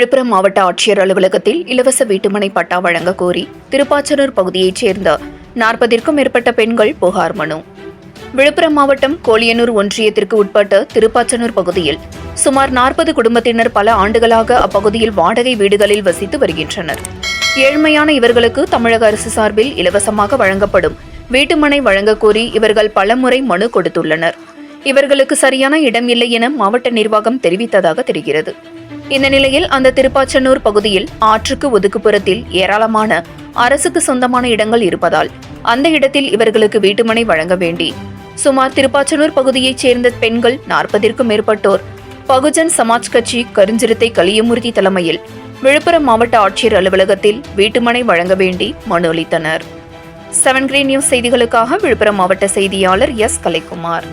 விழுப்புரம் மாவட்ட ஆட்சியர் அலுவலகத்தில் இலவச வீட்டுமனை பட்டா வழங்க கோரி திருப்பாச்சனூர் பகுதியைச் சேர்ந்த 40க்கும் மேற்பட்ட பெண்கள் புகார் மனு. விழுப்புரம் மாவட்டம் கோலியனூர் ஒன்றியத்திற்கு உட்பட்ட திருப்பாச்சனூர் பகுதியில் சுமார் 40 குடும்பத்தினர் பல ஆண்டுகளாக அப்பகுதியில் வாடகை வீடுகளில் வசித்து வருகின்றனர். ஏழ்மையான இவர்களுக்கு தமிழக அரசு சார்பில் இலவசமாக வழங்கப்படும் வீட்டுமனை வழங்க கோரி இவர்கள் பலமுறை மனு கொடுத்துள்ளனர். இவர்களுக்கு சரியான இடம் இல்லை என மாவட்ட நிர்வாகம் தெரிவித்ததாக தெரிகிறது. இந்த நிலையில் அந்த திருப்பாச்சனூர் பகுதியில் ஆற்றுக்கு ஒதுக்குப்புறத்தில் ஏராளமான அரசுக்கு சொந்தமான இடங்கள் இருப்பதால் அந்த இடத்தில் இவர்களுக்கு வீட்டுமனை வழங்க வேண்டி சுமார் திருப்பாச்சனூர் பகுதியைச் சேர்ந்த பெண்கள் 40க்கும் மேற்பட்டோர் பகுஜன் சமாஜ் கட்சி கருஞ்சிறுத்தை கலியமூர்த்தி தலைமையில் விழுப்புரம் மாவட்ட ஆட்சியர் அலுவலகத்தில் வீட்டுமனை வழங்க வேண்டி மனு அளித்தனர். 7 Green நியூஸ் செய்திகளுக்காக விழுப்புரம் மாவட்ட செய்தியாளர் எஸ். கலைக்குமார்.